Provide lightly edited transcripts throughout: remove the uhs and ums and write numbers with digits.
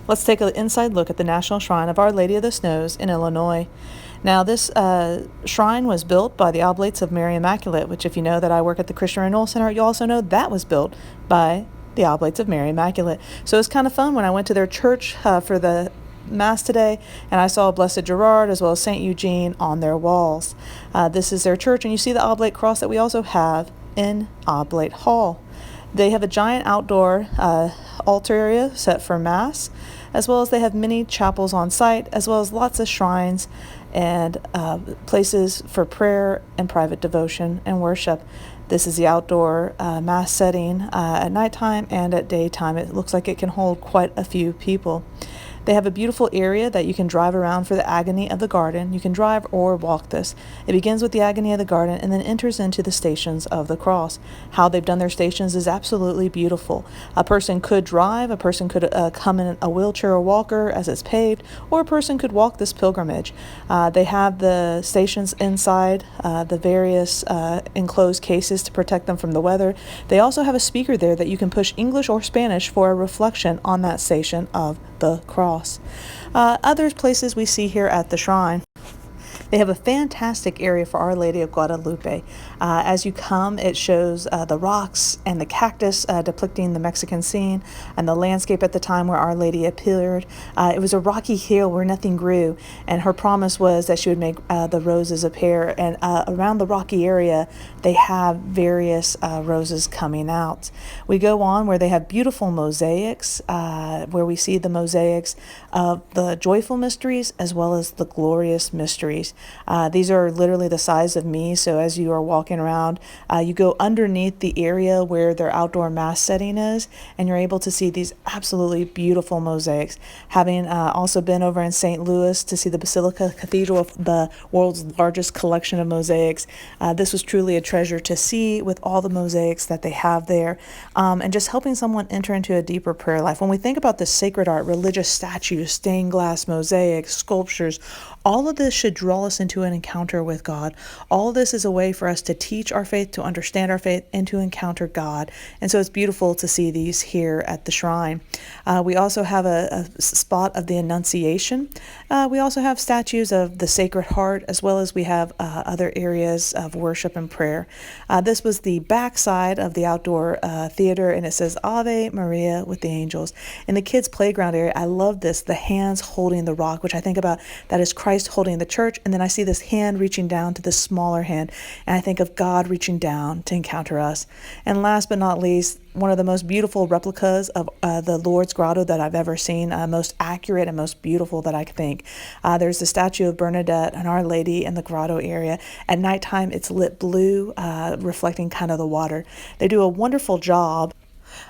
Let's take an inside look at the National Shrine of Our Lady of the Snows in Illinois. Now, this shrine was built by the Oblates of Mary Immaculate, which, if you know that I work at the Christian Renewal Center, you also know that was built by the Oblates of Mary Immaculate. So it was kind of fun when I went to their church for the Mass today, and I saw Blessed Gerard as well as St. Eugene on their walls. This is their church, and you see the Oblate cross that we also have in Oblate Hall. They have a giant outdoor altar area set for Mass, as well as they have many chapels on site, as well as lots of shrines and places for prayer and private devotion and worship. This is the outdoor Mass setting at nighttime and at daytime. It looks like it can hold quite a few people. They have a beautiful area that you can drive around for the Agony of the Garden. You can drive or walk this. It begins with the Agony of the Garden and then enters into the Stations of the Cross. How they've done their stations is absolutely beautiful. A person could drive, a person could come in a wheelchair or walker as it's paved, or a person could walk this pilgrimage. They have the stations inside the various enclosed cases to protect them from the weather. They also have a speaker there that you can push English or Spanish for a reflection on that station of the cross. Other places we see here at the shrine. They have a fantastic area for Our Lady of Guadalupe. As you come, it shows the rocks and the cactus depicting the Mexican scene and the landscape at the time where Our Lady appeared. It was a rocky hill where nothing grew, and her promise was that she would make the roses appear. And around the rocky area, they have various roses coming out. We go on where they have beautiful mosaics, where we see the mosaics of the joyful mysteries as well as the glorious mysteries. These are literally the size of me, so as you are walking around, you go underneath the area where their outdoor Mass setting is, and you're able to see these absolutely beautiful mosaics. Having also been over in St. Louis to see the Basilica Cathedral, the world's largest collection of mosaics, this was truly a treasure to see with all the mosaics that they have there, and just helping someone enter into a deeper prayer life. When we think about the sacred art, religious statues, stained glass mosaics, sculptures, all of this should draw us into an encounter with God. All of this is a way for us to teach our faith, to understand our faith, and to encounter God. And so it's beautiful to see these here at the shrine. We also have a spot of the Annunciation. We also have statues of the Sacred Heart, as well as we have other areas of worship and prayer. This was the back side of the outdoor theater, and it says Ave Maria with the angels. In the kids' playground area, I love this, the hands holding the rock, which I think about that is Christ holding the church, and then I see this hand reaching down to the smaller hand, and I think of God reaching down to encounter us. And last but not least, one of the most beautiful replicas of the Lourdes Grotto that I've ever seen, most accurate and most beautiful that I could think. There's the statue of Bernadette and Our Lady in the grotto area. At nighttime, it's lit blue, reflecting kind of the water. They do a wonderful job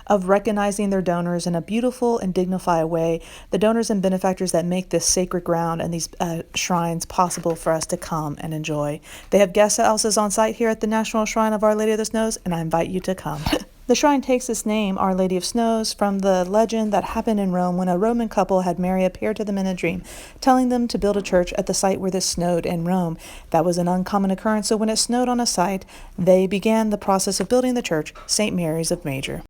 of recognizing their donors in a beautiful and dignified way, the donors and benefactors that make this sacred ground and these shrines possible for us to come and enjoy. They have guest houses on site here at the National Shrine of Our Lady of the Snows, and I invite you to come. The shrine takes its name, Our Lady of Snows, from the legend that happened in Rome when a Roman couple had Mary appear to them in a dream, telling them to build a church at the site where this snowed in Rome. That was an uncommon occurrence, so when it snowed on a site, they began the process of building the church, St. Mary's of Major.